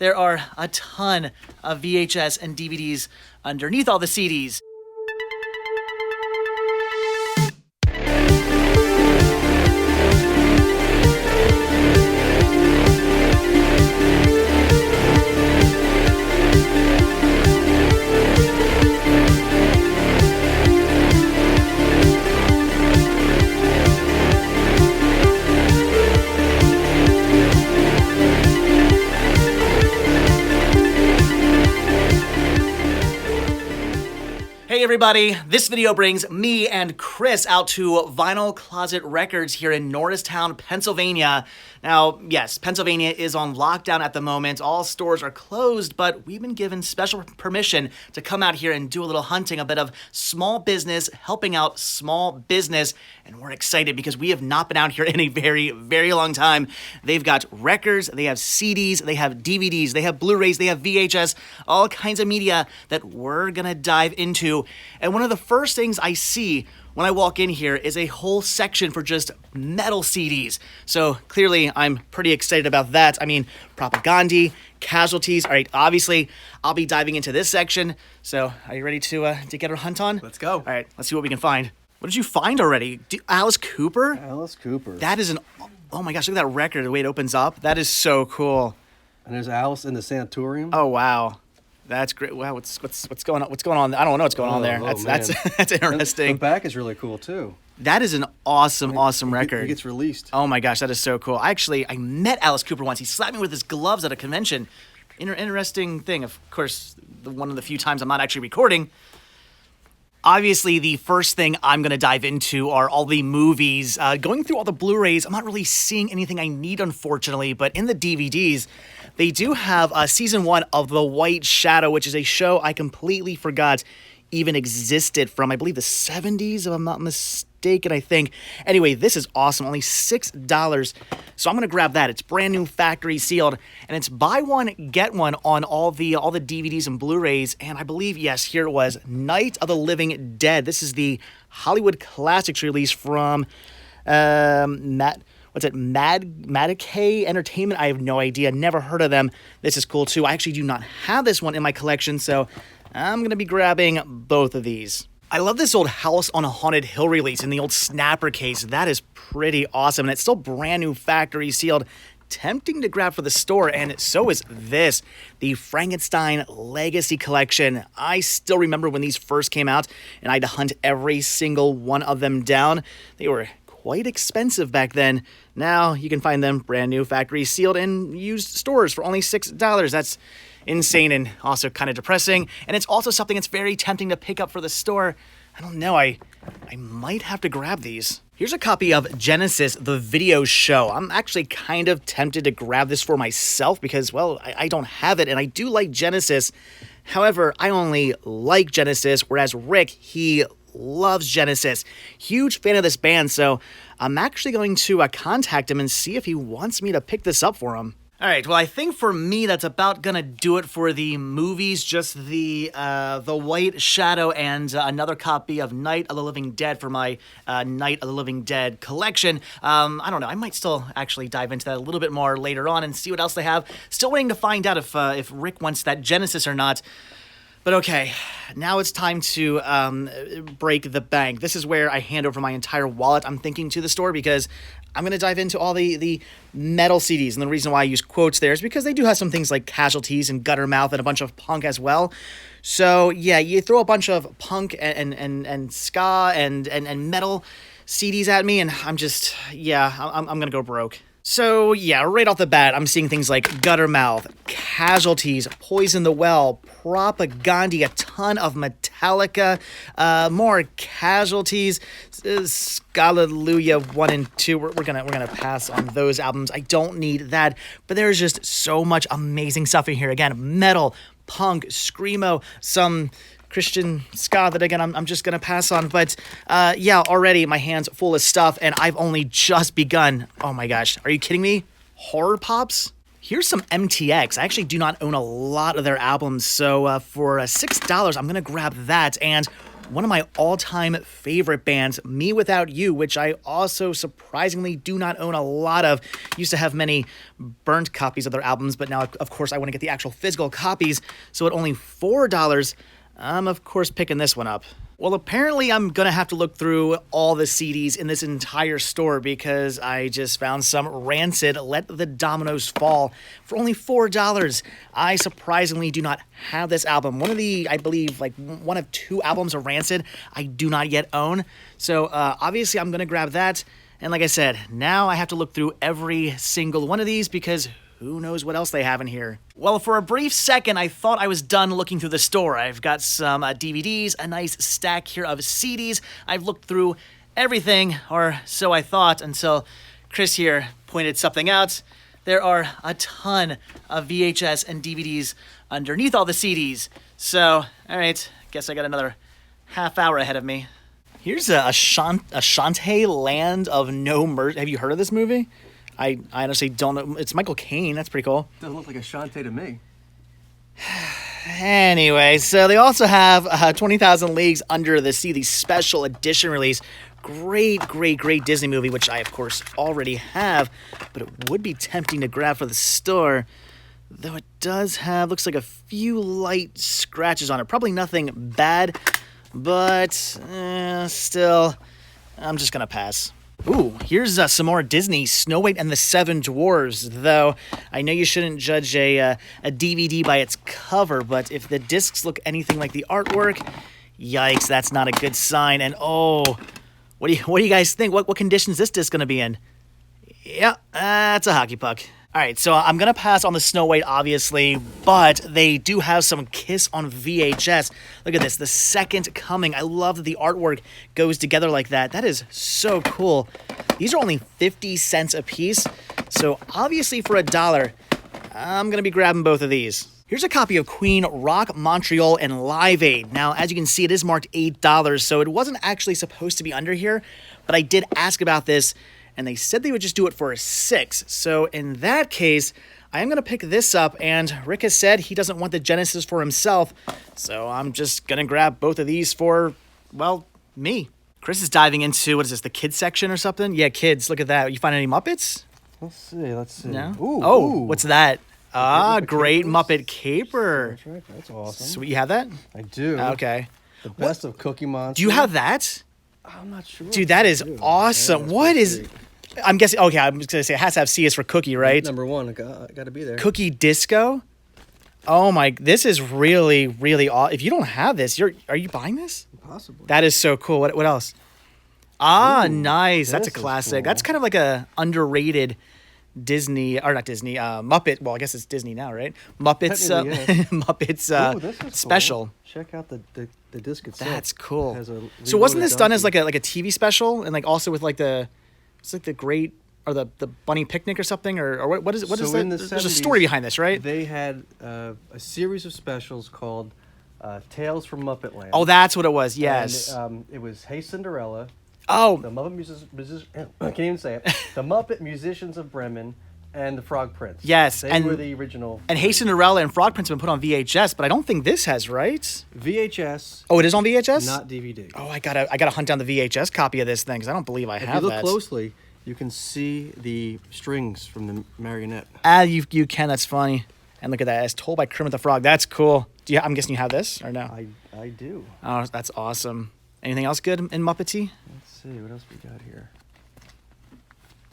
there are a ton of VHS and DVDs underneath all the CDs. Hey everybody, this video brings me and Chris out to Vinyl Closet Records here in Norristown, Pennsylvania. Now, yes, Pennsylvania is on lockdown at the moment. All stores are closed, but we've been given special permission to come out here and do a little hunting, a bit of small business, helping out small business. And we're excited because we have not been out here in a very, very long time. They've got records, they have CDs, they have DVDs, they have Blu-rays, they have VHS, all kinds of media that we're gonna dive into. And one of the first things I see when I walk in here is a whole section for just metal CDs. So clearly I'm pretty excited about that. I mean, Propaganda, Casualties. All right, obviously I'll be diving into this section. So are you ready to get our hunt on? Let's go. All right, let's see what we can find. What did you find already? Alice Cooper? Alice Cooper. That is oh my gosh, look at that record, the way it opens up. That is so cool. And there's Alice in the Sanatorium. Oh, wow. That's great. Wow, what's going on? What's going on? I don't know what's going on there. That's interesting. The back is really cool too. That is an awesome record. It gets released. Oh my gosh, that is so cool. I met Alice Cooper once. He slapped me with his gloves at a convention. Interesting thing. Of course, one of the few times I'm not actually recording. Obviously, the first thing I'm going to dive into are all the movies. Going through all the Blu-rays, I'm not really seeing anything I need, unfortunately, but in the DVDs, they do have season 1 of The White Shadow, which is a show I completely forgot even existed from, I believe, the 70s, if I'm not mistaken, I think. Anyway, this is awesome. Only $6. So I'm going to grab that. It's brand new, factory sealed, and it's buy one, get one on all the DVDs and Blu-rays. And I believe, yes, here it was, Night of the Living Dead. This is the Hollywood Classics release from Madcay Entertainment. I have no idea. Never heard of them. This is cool too. I actually do not have this one in my collection, so I'm going to be grabbing both of these. I love this old House on a Haunted Hill release in the old snapper case. That is pretty awesome, and it's still brand new, factory sealed. Tempting to grab for the store, and so is this, the Frankenstein Legacy Collection. I still remember when these first came out, and I had to hunt every single one of them down. They were quite expensive back then. Now you can find them brand new, factory sealed, in used stores for only $6. That's insane and also kind of depressing. And it's also something that's very tempting to pick up for the store. I don't know, I might have to grab these. Here's a copy of Genesis, the video show. I'm actually kind of tempted to grab this for myself because, well, I don't have it, and I do like Genesis. However, I only like Genesis, whereas Rick, he loves Genesis. Huge fan of this band, so I'm actually going to contact him and see if he wants me to pick this up for him. All right, well, I think for me, that's about gonna do it for the movies, just the White Shadow and another copy of Night of the Living Dead for my Night of the Living Dead collection. I don't know, I might still actually dive into that a little bit more later on and see what else they have. Still waiting to find out if Rick wants that Genesis or not. But okay, now it's time to break the bank. This is where I hand over my entire wallet, I'm thinking, to the store, because I'm going to dive into all the metal CDs. And the reason why I use quotes there is because they do have some things like Casualties and Guttermouth and a bunch of punk as well. So yeah, you throw a bunch of punk and ska and metal CDs at me, and I'm just, yeah, I'm going to go broke. So yeah, right off the bat, I'm seeing things like Guttermouth, Casualties, Poison the Well, Propaganda, a ton of Metallica, more Casualties, Hallelujah 1 and 2. We're gonna pass on those albums. I don't need that, but there's just so much amazing stuff in here. Again, metal, punk, screamo, some Christian ska that, again, I'm just going to pass on. But yeah, already my hand's full of stuff, and I've only just begun. Oh my gosh, are you kidding me? Horror Pops? Here's some MTX. I actually do not own a lot of their albums, so for $6, I'm going to grab that. And one of my all-time favorite bands, Me Without You, which I also surprisingly do not own a lot of. Used to have many burnt copies of their albums, but now, of course, I want to get the actual physical copies. So at only $4, I'm, of course, picking this one up. Well, apparently I'm going to have to look through all the CDs in this entire store because I just found some Rancid Let the Dominoes Fall for only $4. I surprisingly do not have this album. One of the, I believe, like one of 2 albums of Rancid I do not yet own. So obviously I'm going to grab that. And like I said, now I have to look through every single one of these because who knows what else they have in here. Well, for a brief second, I thought I was done looking through the store. I've got some DVDs, a nice stack here of CDs. I've looked through everything, or so I thought, until Chris here pointed something out. There are a ton of VHS and DVDs underneath all the CDs. So, all right, guess I got another half hour ahead of me. Here's a Shantae Land of No Mercy. Have you heard of this movie? I honestly don't know. It's Michael Caine. That's pretty cool. Doesn't look like a Shantae to me. Anyway, so they also have 20,000 Leagues Under the Sea, the special edition release. Great Disney movie, which I, of course, already have. But it would be tempting to grab for the store. Though it does have, looks like a few light scratches on it. Probably nothing bad. But still, I'm just going to pass. Ooh, here's some more Disney, Snow White and the Seven Dwarfs, though I know you shouldn't judge a DVD by its cover, but if the discs look anything like the artwork, yikes, that's not a good sign. And oh, what do you guys think? What condition is this disc going to be in? Yeah, that's a hockey puck. All right, so I'm going to pass on the Snow White, obviously, but they do have some Kiss on VHS. Look at this, The Second Coming. I love that the artwork goes together like that. That is so cool. These are only 50 cents a piece, so obviously for $1, I'm going to be grabbing both of these. Here's a copy of Queen Rock Montreal and Live Aid. Now, as you can see, it is marked $8, so it wasn't actually supposed to be under here, but I did ask about this, and they said they would just do it for $6. So in that case, I am going to pick this up, and Rick has said he doesn't want the Genesis for himself, so I'm just going to grab both of these for, well, me. Chris is diving into, what is this, the kids section or something? Yeah, kids, look at that. You find any Muppets? Let's see. No? Ooh, What's that? Great Muppet Caper. That's right, that's awesome. Sweet, you have that? I do. Okay. The best of Cookie Monster. Do you have that? I'm not sure. Dude, that is awesome. Yeah, what is... I'm guessing, okay, I'm just going to say it has to have C is for cookie, right? Number 1, got to be there. Cookie Disco? Oh my, this is really awesome. If you don't have this, are you buying this? Possibly. That is so cool. What else? Ah, Ooh, nice. That's a this is classic. cool. That's kind of like a underrated Disney, or not Disney, Muppet. Well, I guess it's Disney now, right? Muppets, Technically, yes. Muppets Ooh, this is special. Cool. Check out the disc itself. That's cool. It has a So wasn't this done as donkey. like a TV special, and like also with like it's like the Great or the Bunny Picnic or something, or what is it? What is So that? in the There's a 70s, story behind this, right? They had a series of specials called Tales from Muppet Land. Oh, that's what it was. Yes. And, it was Hey Cinderella, Oh, the Muppet I can't even say it. The Muppet Musicians of Bremen, and the Frog Prince. Yes, They and- were the original. and Hey Cinderella and Frog Prince have been put on VHS, but I don't think this has, right? VHS, Oh, it is on VHS. not DVD. Oh, I gotta hunt down the VHS copy of this thing because I don't believe I If have you look that. closely, you can see the strings from the marionette. Ah, you can. That's funny. And look at that. It's told by Kermit the Frog. That's cool. I'm guessing you have this or no? I do. Oh, that's awesome. Anything else good in Muppety? Let's see what else we got here.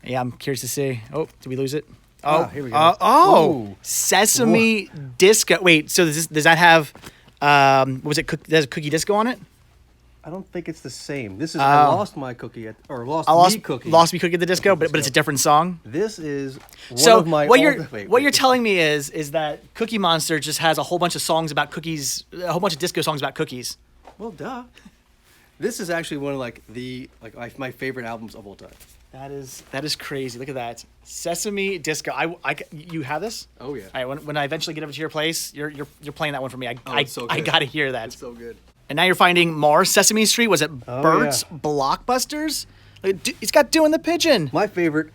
Yeah, I'm curious to see. Oh, did we lose it? Oh, here we go. Ooh. Sesame Disco. Wait, so does that have? Was it? There's a Cookie Disco on it. I don't think it's the same. This is I lost my cookie lost me cookie. Lost Me Cookie at the Disco, but it's a different song. This is one So of my what old- you're telling me is that Cookie Monster just has a whole bunch of songs about cookies, a whole bunch of disco songs about cookies. Well, duh. This is actually one of my favorite albums of all time. That is crazy. Look at that. Sesame Disco. You have this? Oh yeah. All right, when I eventually get over to your place, you're playing that one for me. It's so I good. got to hear that. It's so good. And now you're finding more Sesame Street. Was it Oh, Bert's yeah. Blockbusters? It's got Doing the Pigeon. My favorite,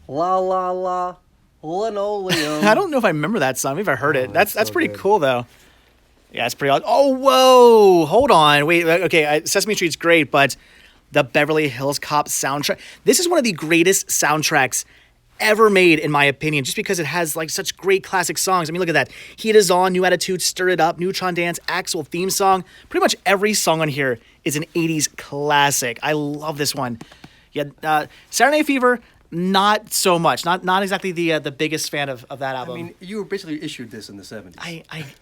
La La La, Linoleum. I don't know if I remember that song. Maybe I heard it. that's That's so pretty good. cool though. Yeah, it's pretty odd. Oh, whoa! Hold on. Wait, okay, Sesame Street's great, but the Beverly Hills Cop soundtrack. This is one of the greatest soundtracks ever made, in my opinion, just because it has like such great classic songs. I mean, look at that. Heat Is On, New Attitude, Stir It Up, Neutron Dance, Axel theme song. Pretty much every song on here is an 80s classic. I love this one. Yeah, Saturday Night Fever, not so much. Not exactly the biggest fan of that album. I mean, you were basically issued this in the 70s.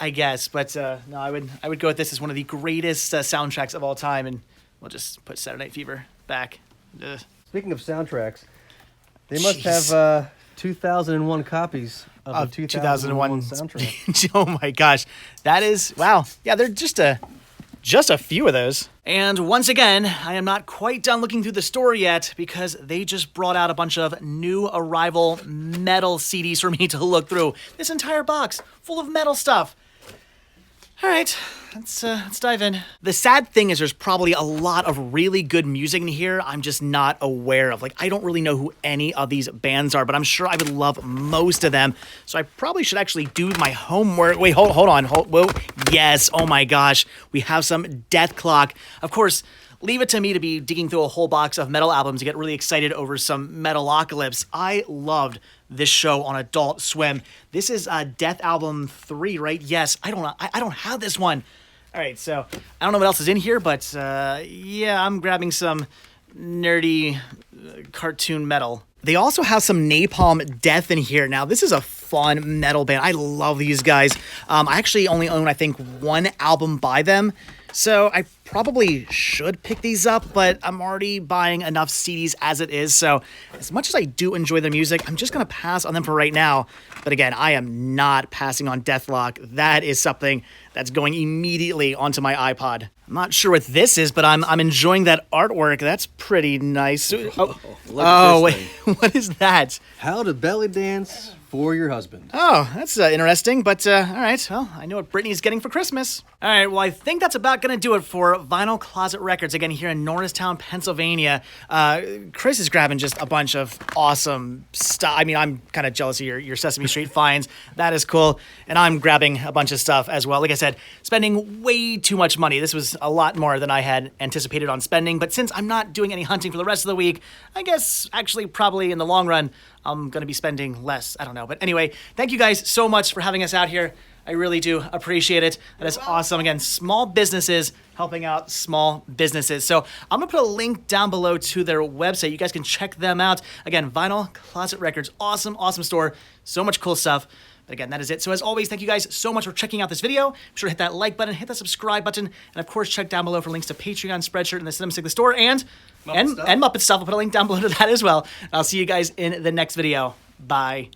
I guess, but no, I would go with this as one of the greatest soundtracks of all time, and we'll just put Saturday Night Fever back. Ugh. Speaking of soundtracks, they must have 2001 copies of the 2001 soundtrack. Oh my gosh, that is wow. Yeah, they're just a few of those. And once again, I am not quite done looking through the store yet because they just brought out a bunch of new arrival metal CDs for me to look through. This entire box full of metal stuff. All right, let's dive in. The sad thing is there's probably a lot of really good music in here I'm just not aware of. Like, I don't really know who any of these bands are, but I'm sure I would love most of them. So I probably should actually do my homework. Wait, hold on. Whoa. Yes, oh my gosh. We have some Death Clock. Of course, leave it to me to be digging through a whole box of metal albums to get really excited over some Metalocalypse. I loved this show on Adult Swim. This is Death Album 3, right? Yes, I don't have this one. All right, so I don't know what else is in here, but yeah, I'm grabbing some nerdy cartoon metal. They also have some Napalm Death in here. Now, this is a fun metal band. I love these guys. I actually only own, I think, one album by them. So I probably should pick these up, but I'm already buying enough CDs as it is. So as much as I do enjoy their music, I'm just going to pass on them for right now. But again, I am not passing on Deathlock. That is something that's going immediately onto my iPod. I'm not sure what this is, but I'm enjoying that artwork. That's pretty nice. Oh, wait, what is that? How to belly dance for your husband. Oh, that's interesting, but all right, well, I know what Brittany's getting for Christmas. All right, well, I think that's about going to do it for Vinyl Closet Records, again, here in Norristown, Pennsylvania. Chris is grabbing just a bunch of awesome stuff. I mean, I'm kind of jealous of your Sesame Street finds. That is cool, and I'm grabbing a bunch of stuff as well. Like I said, spending way too much money. This was a lot more than I had anticipated on spending, but since I'm not doing any hunting for the rest of the week, I guess actually probably in the long run, I'm going to be spending less. I don't know. But anyway, thank you guys so much for having us out here. I really do appreciate it. That is awesome. Again, small businesses helping out small businesses. So I'm going to put a link down below to their website. You guys can check them out. Again, Vinyl Closet Records. Awesome, awesome store. So much cool stuff. But again, that is it. So as always, thank you guys so much for checking out this video. Be sure to hit that like button, hit that subscribe button, and of course, check down below for links to Patreon, Spreadshirt, and the Cinema Stick, the store, and Muppet stuff. I'll put a link down below to that as well. And I'll see you guys in the next video. Bye.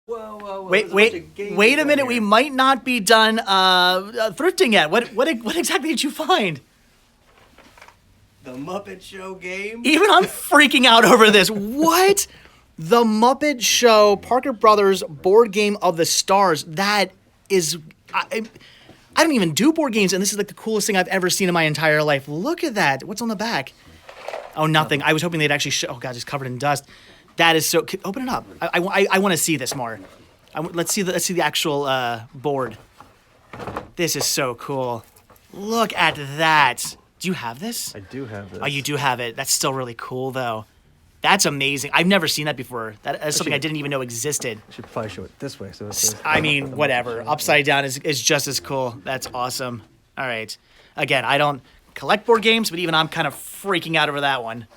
Whoa. Wait a minute. We might not be done thrifting yet. What exactly did you find? The Muppet Show game? Even I'm freaking out over this. What? The Muppet Show Parker Brothers board game of the stars. That is... I don't even do board games, and this is like the coolest thing I've ever seen in my entire life. Look at that. What's on the back? Oh, nothing. I was hoping they'd actually show... Oh, God, it's covered in dust. That is so... Open it up. I want to see this more. Let's see the actual board. This is so cool. Look at that. Do you have this? I do have this. Oh, you do have it. That's still really cool, though. That's amazing. I've never seen that before. That's something I didn't even know existed. I should probably show it this way. So it says, I mean, whatever. Upside down is just as cool. That's awesome. All right. Again, I don't collect board games, but even I'm kind of freaking out over that one.